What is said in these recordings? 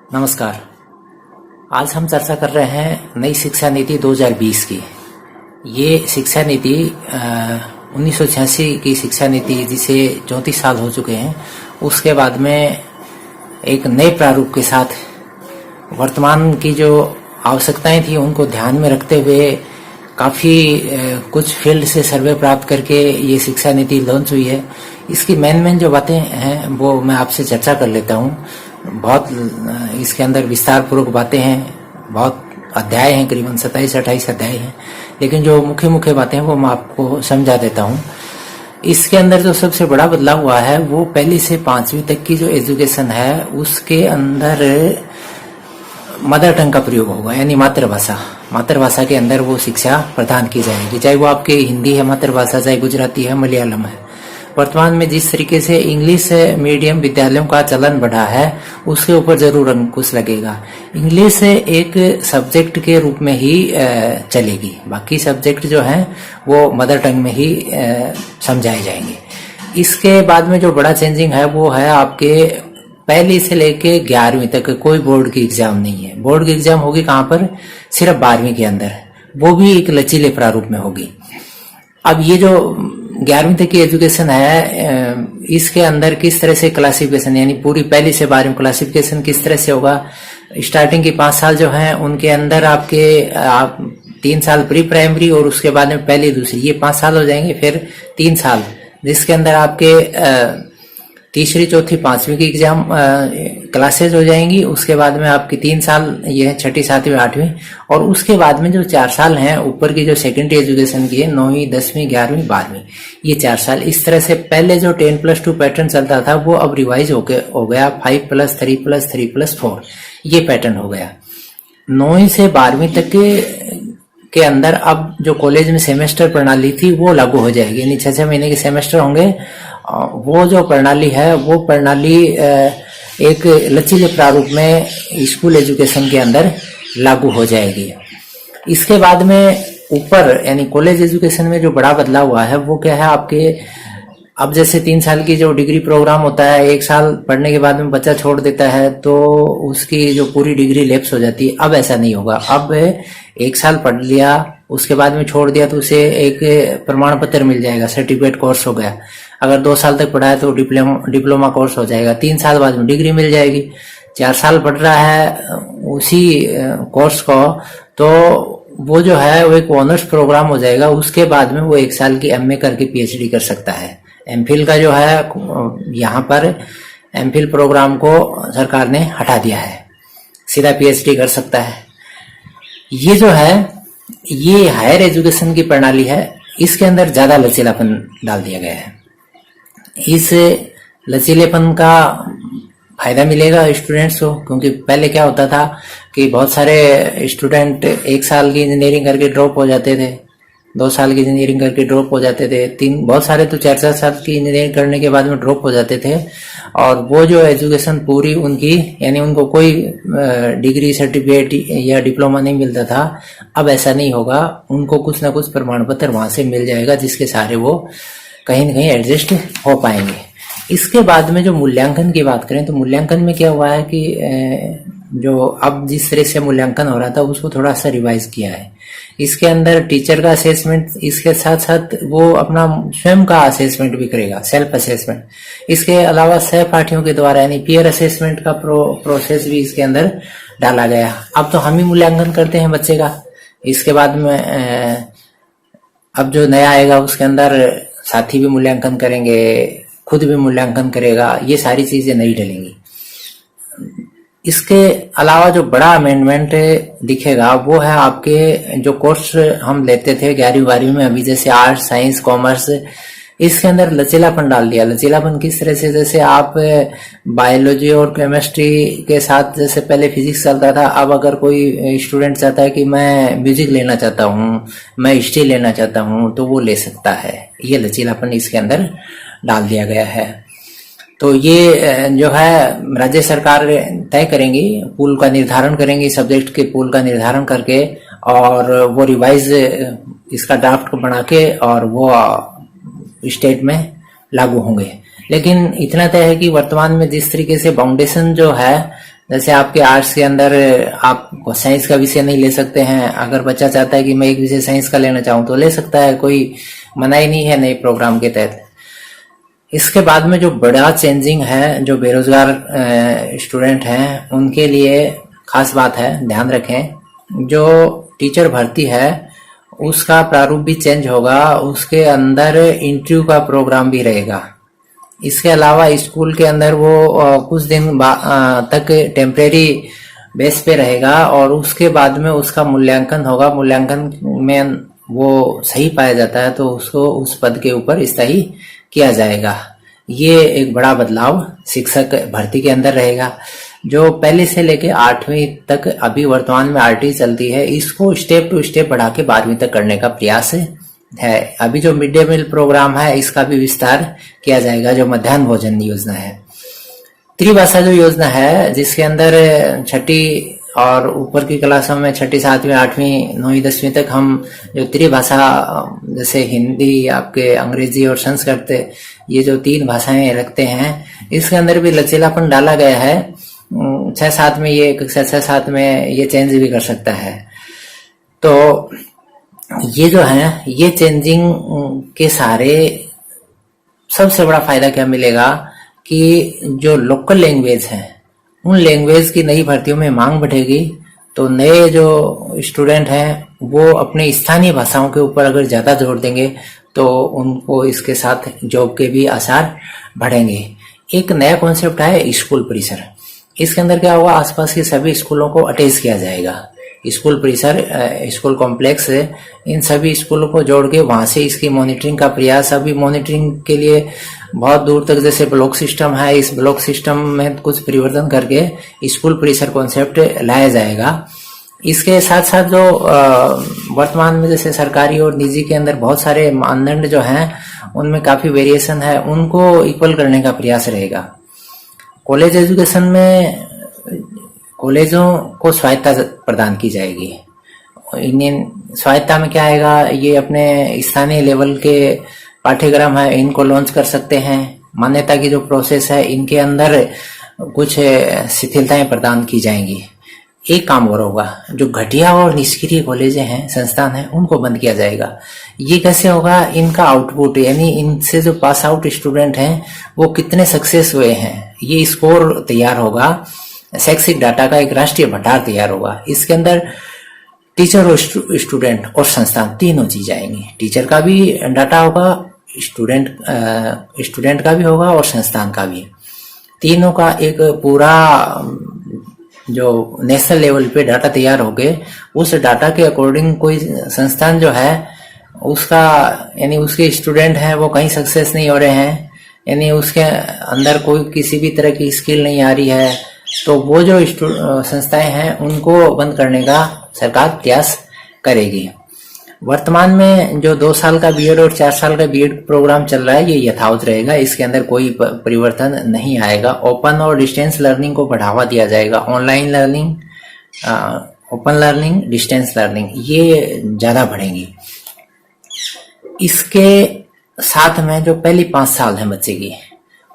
नमस्कार। आज हम चर्चा कर रहे हैं नई शिक्षा नीति 2020 की। ये शिक्षा नीति 1986 की शिक्षा नीति, जिसे 34 साल हो चुके हैं, उसके बाद में एक नए प्रारूप के साथ वर्तमान की जो आवश्यकताएं थी उनको ध्यान में रखते हुए काफ़ी कुछ फील्ड से सर्वे प्राप्त करके ये शिक्षा नीति लॉन्च हुई है। इसकी मेन जो बातें हैं वो मैं आपसे चर्चा कर लेता हूँ। बहुत इसके अंदर विस्तार पूर्वक बातें हैं, बहुत अध्याय हैं, करीबन 27-28 अध्याय हैं, लेकिन जो मुख्य बातें हैं वो मैं आपको समझा देता हूँ। इसके अंदर जो सबसे बड़ा बदलाव हुआ है वो 1ली से 5वीं तक की जो एजुकेशन है उसके अंदर मदर टंग का प्रयोग होगा, यानी मातृभाषा के अंदर वो शिक्षा प्रदान की जाएगी, चाहे वो आपकी हिंदी है मातृभाषा, चाहे गुजराती है, मलयालम है। वर्तमान में जिस तरीके से इंग्लिश मीडियम विद्यालयों का चलन बढ़ा है उसके ऊपर जरूर अंकुश लगेगा। इंग्लिश एक सब्जेक्ट के रूप में ही चलेगी, बाकी सब्जेक्ट जो हैं वो मदर टंग में ही समझाए जाएंगे। इसके बाद में जो बड़ा चेंजिंग है वो है आपके 1ली से लेके 11वीं तक कोई बोर्ड की एग्जाम नहीं है। बोर्ड की एग्जाम होगी कहाँ पर? सिर्फ 12वीं के अंदर, वो भी एक लचीले प्रारूप में होगी। अब ये जो 11वीं तक की एजुकेशन है इसके अंदर किस तरह से क्लासिफिकेशन, यानी पूरी 1ली से 12वीं क्लासिफिकेशन किस तरह से होगा। स्टार्टिंग की 5 साल जो हैं उनके अंदर आपके 3 साल प्री प्राइमरी और उसके बाद में 1ली दूसरी, ये 5 साल हो जाएंगे। फिर 3 साल जिसके अंदर आपके तीसरी चौथी 5वीं की एग्जाम क्लासेज हो जाएंगी। उसके बाद में आपकी 3 साल ये है 6ठी 7वीं 8वीं, और उसके बाद में जो 4 साल हैं ऊपर की जो सेकेंडरी एजुकेशन की है 9वीं 10वीं 11वीं 12वीं, ये 4 साल। इस तरह से पहले जो 10+2 पैटर्न चलता था वो अब रिवाइज हो गया 5+3+3+4, ये पैटर्न हो गया। 9वीं से 12वीं तक के अंदर अब जो कॉलेज में सेमेस्टर प्रणाली थी वो लागू हो जाएगी, यानी 6 महीने के सेमेस्टर होंगे। वो जो प्रणाली है वो प्रणाली एक लचीले प्रारूप में स्कूल एजुकेशन के अंदर लागू हो जाएगी। इसके बाद में ऊपर यानी कॉलेज एजुकेशन में जो बड़ा बदलाव हुआ है वो क्या है आपके, अब जैसे 3 साल की जो डिग्री प्रोग्राम होता है, 1 साल पढ़ने के बाद में बच्चा छोड़ देता है तो उसकी जो पूरी डिग्री लैप्स हो जाती है। अब ऐसा नहीं होगा। अब 1 साल पढ़ लिया उसके बाद में छोड़ दिया तो उसे एक प्रमाण पत्र मिल जाएगा, सर्टिफिकेट कोर्स हो गया। अगर 2 साल तक पढ़ा है तो डिप्लोमा कोर्स हो जाएगा। 3 साल बाद में डिग्री मिल जाएगी। 4 साल पढ़ रहा है उसी कोर्स को तो वो जो है वो एक ऑनर्स प्रोग्राम हो जाएगा। उसके बाद में वो 1 साल की एमए करके पीएचडी कर सकता है। एमफिल का जो है यहाँ पर एमफिल प्रोग्राम को सरकार ने हटा दिया है, सीधा पीएचडी कर सकता है। ये जो है ये हायर एजुकेशन की प्रणाली है, इसके अंदर ज्यादा लचीलापन डाल दिया गया है। इस लचीलेपन का फायदा मिलेगा स्टूडेंट्स को, क्योंकि पहले क्या होता था कि बहुत सारे स्टूडेंट 1 साल की इंजीनियरिंग करके ड्रॉप हो जाते थे, 2 साल की इंजीनियरिंग करके ड्रॉप हो जाते थे, बहुत सारे तो 4-4 साल की इंजीनियरिंग करने के बाद में ड्रॉप हो जाते थे। और वो जो एजुकेशन पूरी उनकी, यानी उनको कोई डिग्री सर्टिफिकेट या डिप्लोमा नहीं मिलता था। अब ऐसा नहीं होगा, उनको कुछ ना कुछ प्रमाण पत्र वहां से मिल जाएगा जिसके सहारे वो कहीं न कहीं एडजस्ट हो पाएंगे। इसके बाद में जो मूल्यांकन की बात करें तो मूल्यांकन में क्या हुआ है कि जो अब जिस तरह से मूल्यांकन हो रहा था उसको थोड़ा सा रिवाइज किया है। इसके अंदर टीचर का असेसमेंट, इसके साथ साथ वो अपना स्वयं का असेसमेंट भी करेगा, सेल्फ असेसमेंट। इसके अलावा सहपाठियों के द्वारा यानी पीयर असेसमेंट का प्रोसेस भी इसके अंदर डाला गया। अब तो हम ही मूल्यांकन करते हैं बच्चे का। इसके बाद में अब जो नया आएगा उसके अंदर साथी भी मूल्यांकन करेंगे, खुद भी मूल्यांकन करेगा, ये सारी चीजें नहीं डलेंगी। इसके अलावा जो बड़ा अमेंडमेंट दिखेगा वो है आपके जो कोर्स हम लेते थे 11वीं 12वीं में, अभी जैसे आर्ट्स साइंस कॉमर्स, इसके अंदर लचीलापन डाल दिया। लचीलापन किस तरह से, जैसे आप बायोलॉजी और केमिस्ट्री के साथ जैसे पहले फिजिक्स चलता था, अब अगर कोई स्टूडेंट चाहता है कि मैं म्यूजिक लेना चाहता हूँ, मैं हिस्ट्री लेना चाहता हूँ, तो वो ले सकता है। ये लचीलापन इसके अंदर डाल दिया गया है। तो ये जो है राज्य सरकार तय करेंगी, पूल का निर्धारण करेंगी, सब्जेक्ट के पूल का निर्धारण करके, और वो रिवाइज इसका ड्राफ्ट बना के और वो स्टेट में लागू होंगे। लेकिन इतना तय है कि वर्तमान में जिस तरीके से फाउंडेशन जो है जैसे आपके आर्ट्स के अंदर आप साइंस का विषय नहीं ले सकते हैं, अगर बच्चा चाहता है कि मैं एक विषय साइंस का लेना चाहूँ तो ले सकता है, कोई मनाही नहीं है नए प्रोग्राम के तहत। इसके बाद में जो बड़ा चेंजिंग है, जो बेरोजगार स्टूडेंट हैं उनके लिए खास बात है, ध्यान रखें। जो टीचर भर्ती है उसका प्रारूप भी चेंज होगा, उसके अंदर इंटरव्यू का प्रोग्राम भी रहेगा। इसके अलावा स्कूल के अंदर वो कुछ दिन तक टेम्परेरी बेस पे रहेगा और उसके बाद में उसका मूल्यांकन होगा। मूल्यांकन में वो सही पाया जाता है तो उसको उस पद के ऊपर स्थायी किया जाएगा। ये एक बड़ा बदलाव शिक्षक भर्ती के अंदर रहेगा। जो पहले से लेके 8वीं तक अभी वर्तमान में आरटी चलती है, इसको स्टेप टू स्टेप बढ़ा के 12वीं तक करने का प्रयास है। अभी जो मिड डे मील प्रोग्राम है इसका भी विस्तार किया जाएगा। जो मध्याह्न भोजन योजना है, त्रिभाषा जो योजना है जिसके अंदर छठी और ऊपर की क्लासों में 6ठी 7वीं 8वीं 9वीं 10वीं तक हम जो त्रिभाषा, जैसे हिंदी, आपके अंग्रेजी और संस्कृत, ये जो 3 भाषाएं रखते हैं, इसके अंदर भी लचीलापन डाला गया है। 6-7 में ये 6-7 में ये चेंज भी कर सकता है। तो ये जो है, ये चेंजिंग के सारे सबसे बड़ा फायदा क्या मिलेगा कि जो लोकल लैंग्वेज है उन लैंग्वेज की नई भर्तियों में मांग बढ़ेगी। तो नए जो स्टूडेंट हैं वो अपने स्थानीय भाषाओं के ऊपर अगर ज्यादा जोर देंगे तो उनको इसके साथ जॉब के भी आसार बढ़ेंगे। एक नया कॉन्सेप्ट है स्कूल परिसर। इसके अंदर क्या होगा, आसपास के सभी स्कूलों को अटैच किया जाएगा। स्कूल परिसर, स्कूल कॉम्प्लेक्स, इन सभी स्कूलों को जोड़ के वहां से इसकी मॉनिटरिंग का प्रयास। अभी मॉनिटरिंग के लिए बहुत दूर तक जैसे ब्लॉक सिस्टम है, इस ब्लॉक सिस्टम में कुछ परिवर्तन करके स्कूल परिसर कॉन्सेप्ट लाया जाएगा। इसके साथ साथ जो वर्तमान में जैसे सरकारी और निजी के अंदर बहुत सारे मानदंड जो हैं उनमें काफी वेरिएशन है, उनको इक्वल करने का प्रयास रहेगा। कॉलेज एजुकेशन में कॉलेजों को स्वायत्ता प्रदान की जाएगी। इंडियन स्वायत्ता में क्या आएगा, ये अपने स्थानीय लेवल के पाठ्यक्रम है इनको लॉन्च कर सकते हैं। मान्यता की जो प्रोसेस है इनके अंदर कुछ शिथिलताएं प्रदान की जाएंगी। एक काम और होगा, जो घटिया और निष्क्रिय कॉलेज हैं, संस्थान हैं, उनको बंद किया जाएगा। ये कैसे होगा, इनका आउटपुट यानी इनसे जो पास आउट स्टूडेंट हैं वो कितने सक्सेस हुए हैं, ये स्कोर तैयार होगा। शैक्षिक डाटा का एक राष्ट्रीय भंडार तैयार होगा। इसके अंदर टीचर और स्टूडेंट और संस्थान तीनों चीज आएंगी। टीचर का भी डाटा होगा, स्टूडेंट का भी होगा और संस्थान का भी। तीनों का एक पूरा जो नेशनल लेवल पे डाटा तैयार हो गए, उस डाटा के अकॉर्डिंग कोई संस्थान जो है उसका यानी उसके स्टूडेंट हैं वो कहीं सक्सेस नहीं हो रहे हैं, यानी उसके अंदर कोई किसी भी तरह की स्किल नहीं आ रही है, तो वो जो संस्थाएं हैं उनको बंद करने का सरकार प्रयास करेगी। वर्तमान में जो 2 साल का बीएड और 4 साल का बीएड प्रोग्राम चल रहा है ये यथावत रहेगा, इसके अंदर कोई परिवर्तन नहीं आएगा। ओपन और डिस्टेंस लर्निंग को बढ़ावा दिया जाएगा। Online learning, open learning, distance learning ये ज्यादा बढ़ेंगी। इसके साथ में जो पहली 5 साल है बच्चे की,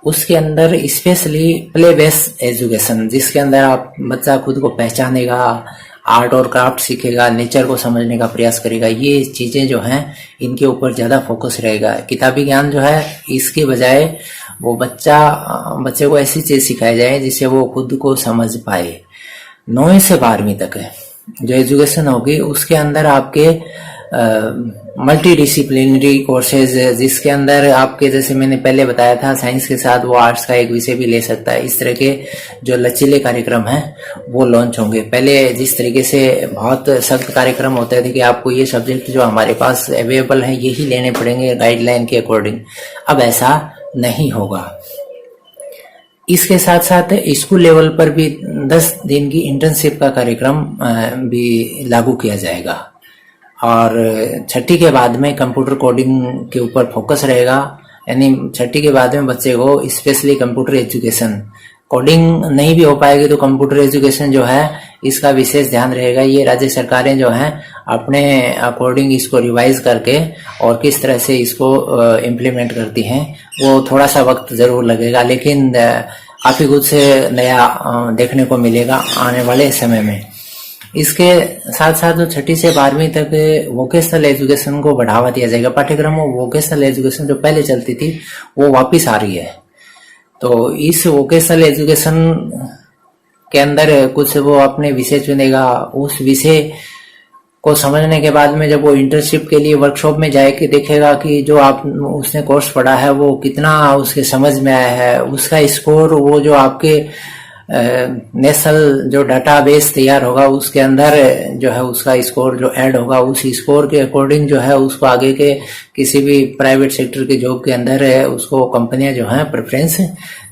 उसके अंदर स्पेशली प्ले बेस्ड एजुकेशन, जिसके अंदर आप बच्चा खुद को पहचानेगा, आर्ट और क्राफ्ट सीखेगा, नेचर को समझने का प्रयास करेगा, ये चीजें जो हैं इनके ऊपर ज्यादा फोकस रहेगा। किताबी ज्ञान जो है इसके बजाय वो बच्चे को ऐसी चीज सिखाई जाए जिससे वो खुद को समझ पाए। 9वीं से 12वीं तक है जो एजुकेशन होगी उसके अंदर आपके मल्टी डिसिप्लिनरी कोर्सेज, जिसके अंदर आपके जैसे मैंने पहले बताया था साइंस के साथ वो आर्ट्स का एक विषय भी ले सकता है। इस तरह के जो लचीले कार्यक्रम हैं वो लॉन्च होंगे। पहले जिस तरीके से बहुत सख्त कार्यक्रम होते थे कि आपको ये सब्जेक्ट जो हमारे पास अवेलेबल है यही लेने पड़ेंगे गाइडलाइन के अकॉर्डिंग, अब ऐसा नहीं होगा। इसके साथ साथ स्कूल लेवल पर भी 10 दिन की इंटर्नशिप का कार्यक्रम भी लागू किया जाएगा और 6ठी के बाद में कंप्यूटर कोडिंग के ऊपर फोकस रहेगा। यानी 6ठी के बाद में बच्चे को स्पेशली कंप्यूटर एजुकेशन, कोडिंग नहीं भी हो पाएगी तो कंप्यूटर एजुकेशन जो है इसका विशेष ध्यान रहेगा। ये राज्य सरकारें जो हैं अपने अकॉर्डिंग इसको रिवाइज करके और किस तरह से इसको इम्प्लीमेंट करती हैं वो थोड़ा सा वक्त जरूर लगेगा, लेकिन काफी कुछ नया देखने को मिलेगा आने वाले समय में। इसके साथ साथ जो 6ठी से 12वीं तक वोकेशनल एजुकेशन को बढ़ावा दिया जाएगा। पाठ्यक्रम में वोकेशनल एजुकेशन जो पहले चलती थी वो वापस आ रही है। तो इस वोकेशनल एजुकेशन के अंदर कुछ वो अपने विषय चुनेगा, उस विषय को समझने के बाद में जब वो इंटर्नशिप के लिए वर्कशॉप में जाके देखेगा कि जो आप उसने कोर्स पढ़ा है वो कितना उसके समझ में आया है, उसका स्कोर वो जो आपके नेशनल जो डाटाबेस तैयार होगा उसके अंदर जो है उसका स्कोर जो ऐड होगा, उस स्कोर के अकॉर्डिंग जो है उसको आगे के किसी भी प्राइवेट सेक्टर के जॉब के अंदर उसको कंपनियां जो है प्रेफरेंस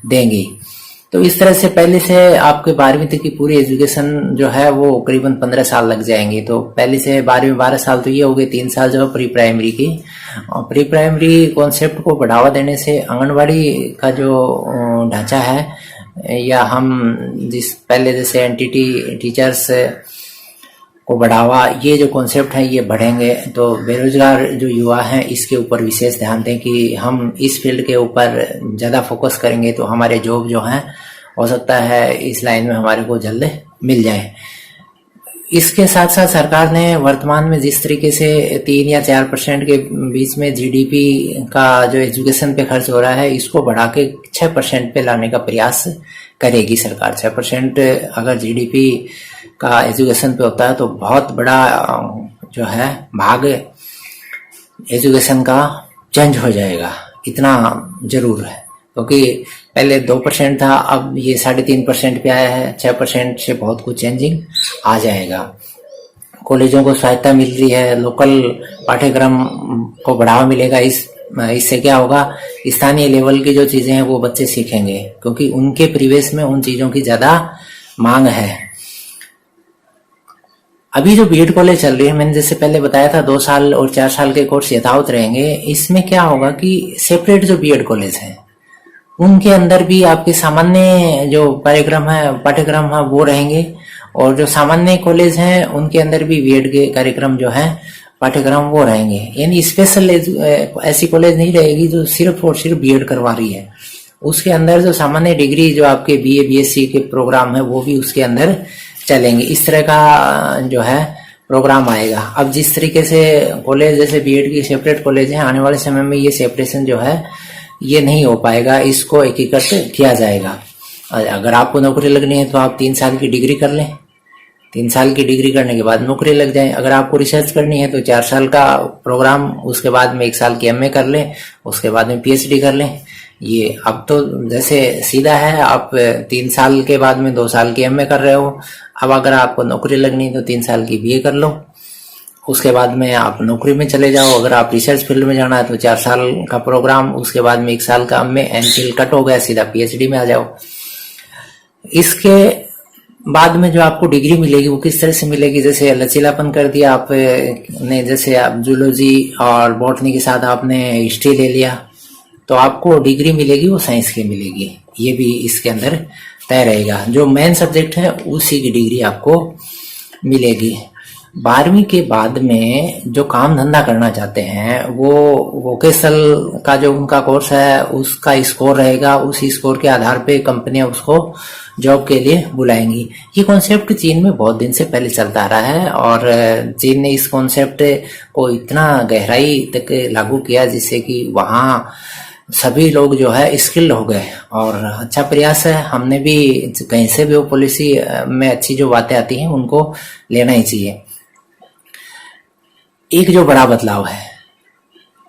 देंगी। तो इस तरह से पहले से आपके 12वीं तक की पूरी एजुकेशन जो है वो करीबन 15 साल लग जाएंगे। तो पहले से 12वीं 12 साल तो ये हो गए, 3 साल जो है प्री प्राइमरी की। और प्री प्राइमरी कॉन्सेप्ट को बढ़ावा देने से आंगनबाड़ी का जो ढांचा है या हम जिस पहले जैसे एनटीटी टीचर्स को बढ़ावा, ये जो कॉन्सेप्ट है ये बढ़ेंगे। तो बेरोजगार जो युवा हैं इसके ऊपर विशेष ध्यान दें कि हम इस फील्ड के ऊपर ज़्यादा फोकस करेंगे तो हमारे जॉब जो हैं हो सकता है इस लाइन में हमारे को जल्द मिल जाए। इसके साथ साथ सरकार ने वर्तमान में जिस तरीके से 3 या 4% के बीच में जीडीपी का जो एजुकेशन पे खर्च हो रहा है इसको बढ़ा के 6% पे लाने का प्रयास करेगी सरकार। 6% अगर जीडीपी का एजुकेशन पे होता है तो बहुत बड़ा जो है भाग एजुकेशन का चेंज हो जाएगा, इतना जरूर है। क्योंकि पहले 2% था, अब ये 3.5% पे आया है। 6% से बहुत कुछ चेंजिंग आ जाएगा। कॉलेजों को सहायता मिल रही है, लोकल पाठ्यक्रम को बढ़ावा मिलेगा। इससे क्या होगा, स्थानीय लेवल की जो चीजें हैं वो बच्चे सीखेंगे क्योंकि उनके परिवेश में उन चीजों की ज्यादा मांग है। अभी जो बीएड कॉलेज चल रही है, मैंने जैसे पहले बताया था 2 साल और 4 साल के कोर्स यथावत रहेंगे। इसमें क्या होगा कि सेपरेट जो बीएड कॉलेज है उनके अंदर भी आपके सामान्य जो पाठ्यक्रम है वो रहेंगे और जो सामान्य कॉलेज हैं उनके अंदर भी बीएड के कार्यक्रम जो है पाठ्यक्रम वो रहेंगे। यानी स्पेशल ऐसी कॉलेज नहीं रहेगी जो सिर्फ और सिर्फ बीएड करवा रही है। उसके अंदर जो सामान्य डिग्री जो आपके बीए बीएससी के प्रोग्राम है वो भी उसके अंदर चलेंगे। इस तरह का जो है प्रोग्राम आएगा। अब जिस तरीके से कॉलेज जैसे बीएड की सेपरेट कॉलेज है, आने वाले समय में ये सेपरेशन जो है ये नहीं हो पाएगा, इसको एकीकृत किया जाएगा। अगर आपको नौकरी लगनी है तो आप 3 साल की डिग्री कर लें, 3 साल की डिग्री करने के बाद नौकरी लग जाए। अगर आपको रिसर्च करनी है तो 4 साल का प्रोग्राम, उसके बाद में 1 साल की एमए कर लें, उसके बाद में पीएचडी कर लें। ये अब तो जैसे सीधा है, आप 3 साल के बाद में 2 साल की एमए कर रहे हो। अब अगर आपको नौकरी लगनी है तो 3 साल की बीए कर लो, उसके बाद में आप नौकरी में चले जाओ। अगर आप रिसर्च फील्ड में जाना है तो 4 साल का प्रोग्राम, उसके बाद में 1 साल का एमए, एमफिल कट हो गया, सीधा पीएचडी में आ जाओ। इसके बाद में जो आपको डिग्री मिलेगी वो किस तरह से मिलेगी, जैसे लचीलापन कर दिया आपने, जैसे आप जूलॉजी और बॉटनी के साथ आपने हिस्ट्री ले लिया तो आपको डिग्री मिलेगी वो साइंस की मिलेगी। ये भी इसके अंदर तय रहेगा। जो मेन सब्जेक्ट है उसी की डिग्री आपको मिलेगी। 12वीं के बाद में जो काम धंधा करना चाहते हैं वो वोकेशनल का जो उनका कोर्स है उसका स्कोर रहेगा। उस स्कोर के आधार पे कंपनियां उसको जॉब के लिए बुलाएंगी। ये कॉन्सेप्ट चीन में बहुत दिन से पहले चलता आ रहा है और चीन ने इस कॉन्सेप्ट को इतना गहराई तक लागू किया जिससे कि वहाँ सभी लोग जो है स्किल्ड हो गए और अच्छा प्रयास है। हमने भी कहीं से भी वो पॉलिसी में अच्छी जो बातें आती हैं उनको लेना ही चाहिए। एक जो बड़ा बदलाव है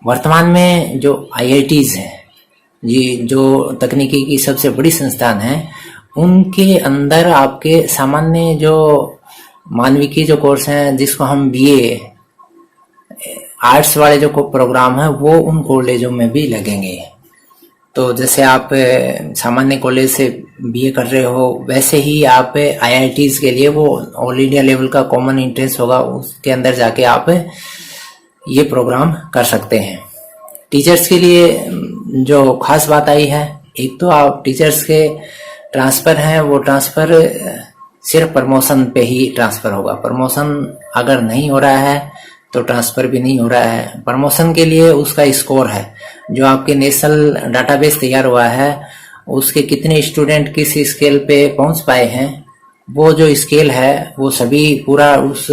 वर्तमान में, जो आईआईटीज है, ये जो तकनीकी की सबसे बड़ी संस्थान है, उनके अंदर आपके सामान्य जो मानविकी जो कोर्स हैं जिसको हम बीए आर्ट्स वाले जो प्रोग्राम है वो उन कॉलेजों में भी लगेंगे। तो जैसे आप सामान्य कॉलेज से बीए कर रहे हो वैसे ही आप आईआईटीज के लिए वो ऑल इंडिया लेवल का कॉमन एंट्रेंस होगा, उसके अंदर जाके आप ये प्रोग्राम कर सकते हैं। टीचर्स के लिए जो खास बात आई है, एक तो आप टीचर्स के ट्रांसफर हैं वो ट्रांसफर सिर्फ प्रमोशन पे ही ट्रांसफर होगा। प्रमोशन अगर नहीं हो रहा है तो ट्रांसफर भी नहीं हो रहा है। प्रमोशन के लिए उसका स्कोर है, जो आपके नेशनल डाटाबेस तैयार हुआ है उसके कितने स्टूडेंट किस स्केल पे पहुंच पाए हैं, वो जो स्केल है वो सभी पूरा उस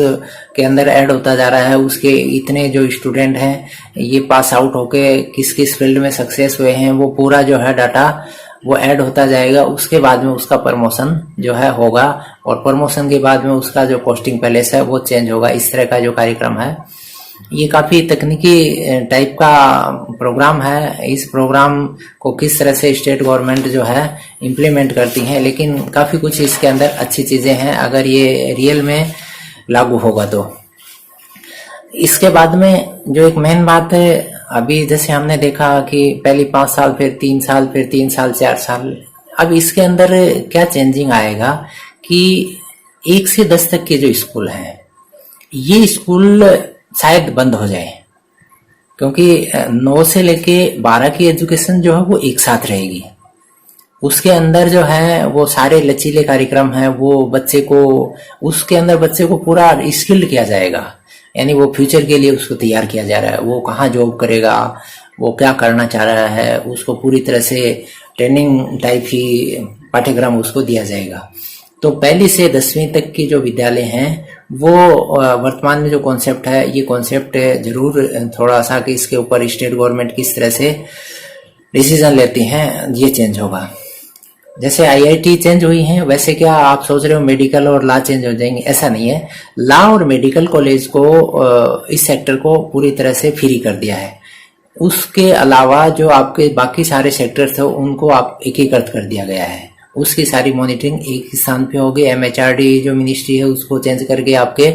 के अंदर ऐड होता जा रहा है। उसके इतने जो स्टूडेंट हैं ये पास आउट होके किस किस फील्ड में सक्सेस हुए हैं, वो पूरा जो है डाटा वो ऐड होता जाएगा। उसके बाद में उसका प्रमोशन जो है होगा, और प्रमोशन के बाद में उसका जो पोस्टिंग पैलेस है वो चेंज होगा। इस तरह का जो कार्यक्रम है ये काफी तकनीकी टाइप का प्रोग्राम है। इस प्रोग्राम को किस तरह से स्टेट गवर्नमेंट जो है इम्प्लीमेंट करती है, लेकिन काफी कुछ इसके अंदर अच्छी चीजें हैं अगर ये रियल में लागू होगा तो। इसके बाद में जो एक मेन बात है, अभी जैसे हमने देखा कि पहले 5 साल, फिर 3 साल, फिर 3 साल 4 साल, अब इसके अंदर क्या चेंजिंग आएगा कि 1 से 10 तक के जो स्कूल हैं ये स्कूल शायद बंद हो जाए, क्योंकि 9 से लेके 12 की एजुकेशन जो है वो एक साथ रहेगी। उसके अंदर जो है वो सारे लचीले कार्यक्रम हैं, वो बच्चे को उसके अंदर बच्चे को पूरा स्किल्ड किया जाएगा, यानी वो फ्यूचर के लिए उसको तैयार किया जा रहा है। वो कहाँ जॉब करेगा, वो क्या करना चाह रहा है, उसको पूरी तरह से ट्रेनिंग टाइप ही पाठ्यक्रम उसको दिया जाएगा। तो पहली से 10वीं तक की जो विद्यालय हैं वो वर्तमान में जो कॉन्सेप्ट है, ये कॉन्सेप्ट जरूर थोड़ा सा कि इसके ऊपर स्टेट गवर्नमेंट किस तरह से डिसीजन लेती हैं ये चेंज होगा। जैसे आईआईटी चेंज हुई है, वैसे क्या आप सोच रहे हो मेडिकल और लॉ चेंज हो जाएंगे? ऐसा नहीं है। लॉ और मेडिकल कॉलेज को इस सेक्टर को पूरी तरह से फ्री कर दिया है। उसके अलावा जो आपके बाकी सारे सेक्टर थे उनको आप एकीकृत कर दिया गया है। उसकी सारी मॉनिटरिंग एक ही स्थान पे होगी। एमएचआरडी जो मिनिस्ट्री है उसको चेंज करके आपके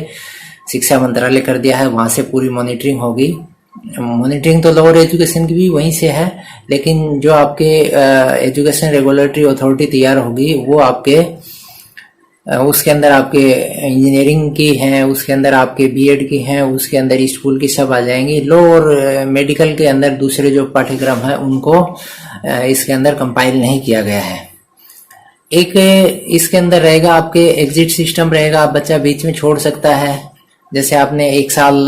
शिक्षा मंत्रालय कर दिया है, वहां से पूरी मॉनिटरिंग होगी। मॉनिटरिंग तो लोअर एजुकेशन की भी वहीं से है, लेकिन जो आपके एजुकेशन रेगुलेटरी अथॉरिटी तैयार होगी वो आपके उसके अंदर आपके इंजीनियरिंग की हैं, उसके अंदर आपके बीएड की हैं, उसके अंदर स्कूल की सब आ जाएंगी। लॉ और मेडिकल के अंदर दूसरे जो पाठ्यक्रम है उनको इसके अंदर कंपाइल नहीं किया गया है। एक इसके अंदर रहेगा आपके एग्जिट सिस्टम रहेगा, आप बच्चा बीच में छोड़ सकता है। जैसे आपने 1 साल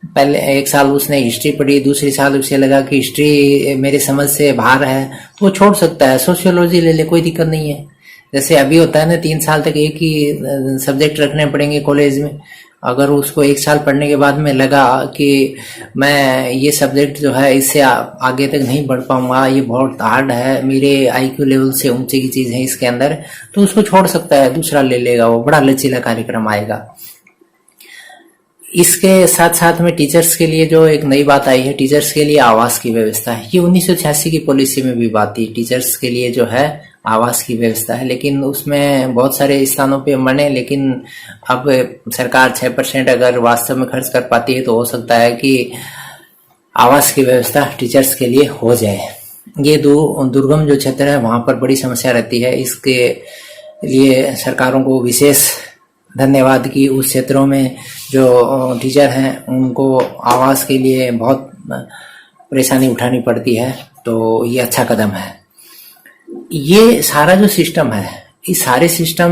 पहले 1 साल उसने हिस्ट्री पढ़ी, दूसरी साल उसे लगा कि हिस्ट्री मेरे समझ से बाहर है तो वो छोड़ सकता है, सोशियोलॉजी ले ले, कोई दिक्कत नहीं है। जैसे अभी होता है ना 3 साल तक एक ही सब्जेक्ट रखने पड़ेंगे कॉलेज में, अगर उसको 1 साल पढ़ने के बाद में लगा कि मैं ये सब्जेक्ट जो है इससे आगे तक नहीं बढ़ पाऊंगा, ये बहुत हार्ड है, मेरे आईक्यू लेवल से ऊंचे की चीज है इसके अंदर, तो उसको छोड़ सकता है, दूसरा ले लेगा, वो बड़ा लचीला कार्यक्रम आएगा। इसके साथ साथ में टीचर्स के लिए जो एक नई बात आई है, टीचर्स के लिए आवास की व्यवस्था है। ये 1986 की पॉलिसी में भी बात थी, टीचर्स के लिए जो है आवास की व्यवस्था है, लेकिन उसमें बहुत सारे स्थानों पे बने, लेकिन अब सरकार 6% अगर वास्तव में खर्च कर पाती है तो हो सकता है कि आवास की व्यवस्था टीचर्स के लिए हो जाए। ये दुर्गम जो क्षेत्र है वहां पर बड़ी समस्या रहती है, इसके लिए सरकारों को विशेष धन्यवाद कि उस क्षेत्रों में जो टीचर हैं उनको आवास के लिए बहुत परेशानी उठानी पड़ती है, तो ये अच्छा कदम है। ये सारा जो सिस्टम है, इस सारे सिस्टम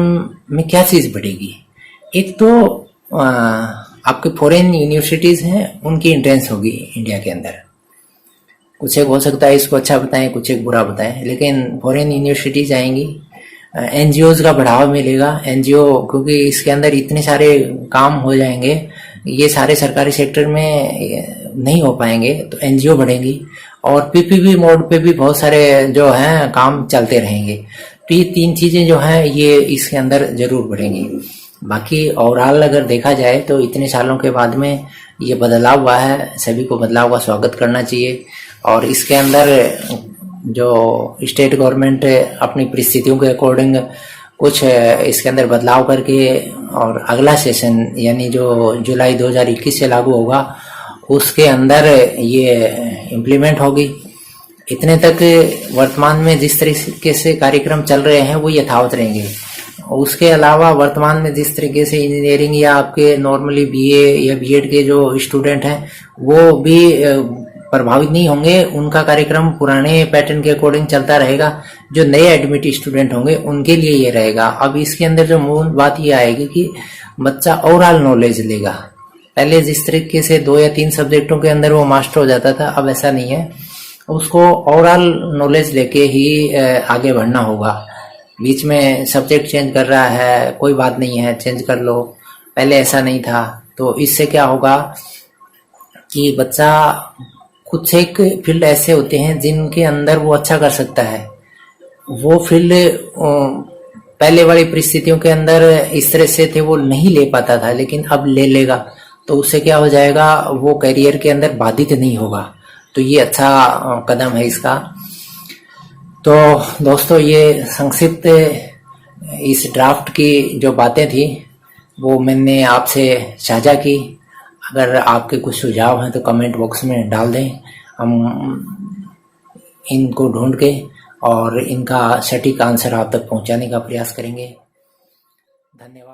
में क्या चीज बढ़ेगी? एक तो आपके फॉरेन यूनिवर्सिटीज हैं उनकी एंट्रेंस होगी इंडिया के अंदर। कुछ एक हो सकता है इसको अच्छा बताएं, कुछ एक बुरा बताएं, लेकिन फॉरेन यूनिवर्सिटीज आएंगी। एनजीओज का बढ़ावा मिलेगा। एनजीओ क्योंकि इसके अंदर इतने सारे काम हो जाएंगे, ये सारे सरकारी सेक्टर में नहीं हो पाएंगे, तो एनजीओ बढ़ेंगी और पीपीपी मोड पे भी बहुत सारे जो हैं काम चलते रहेंगे। तो ये 3 चीजें जो हैं ये इसके अंदर जरूर बढ़ेंगी। बाकी ओवरऑल अगर देखा जाए तो इतने सालों के बाद में ये बदलाव हुआ है, सभी को बदलाव का स्वागत करना चाहिए। और इसके अंदर जो स्टेट गवर्नमेंट अपनी परिस्थितियों के अकॉर्डिंग कुछ इसके अंदर बदलाव करके और अगला सेशन यानी जो जुलाई 2021 से लागू होगा उसके अंदर ये इम्प्लीमेंट होगी। इतने तक वर्तमान में जिस तरीके से कार्यक्रम चल रहे हैं वो यथावत रहेंगे। उसके अलावा वर्तमान में जिस तरीके से इंजीनियरिंग या आपके नॉर्मली बीए या बीएड के जो स्टूडेंट हैं वो भी प्रभावित नहीं होंगे, उनका कार्यक्रम पुराने पैटर्न के अकॉर्डिंग चलता रहेगा। जो नए एडमिट स्टूडेंट होंगे उनके लिए ये रहेगा। अब इसके अंदर जो मूल बात ये आएगी कि बच्चा ओवरऑल नॉलेज लेगा। पहले जिस तरीके से 2 या 3 सब्जेक्टों के अंदर वो मास्टर हो जाता था, अब ऐसा नहीं है। उसको ओवरऑल नॉलेज लेके ही आगे बढ़ना होगा। बीच में सब्जेक्ट चेंज कर रहा है, कोई बात नहीं है, चेंज कर लो, पहले ऐसा नहीं था। तो इससे क्या होगा कि बच्चा कुछ एक फील्ड ऐसे होते हैं जिनके अंदर वो अच्छा कर सकता है, वो फील्ड पहले वाली परिस्थितियों के अंदर इस तरह से थे वो नहीं ले पाता था, लेकिन अब ले लेगा। तो उससे क्या हो जाएगा, वो करियर के अंदर बाधित नहीं होगा। तो ये अच्छा कदम है इसका। तो दोस्तों, ये संक्षिप्त इस ड्राफ्ट की जो बातें थी वो मैंने आपसे साझा की। अगर आपके कुछ सुझाव हैं तो कमेंट बॉक्स में डाल दें, हम इनको ढूंढ के और इनका सटीक आंसर आप तक पहुंचाने का प्रयास करेंगे। धन्यवाद।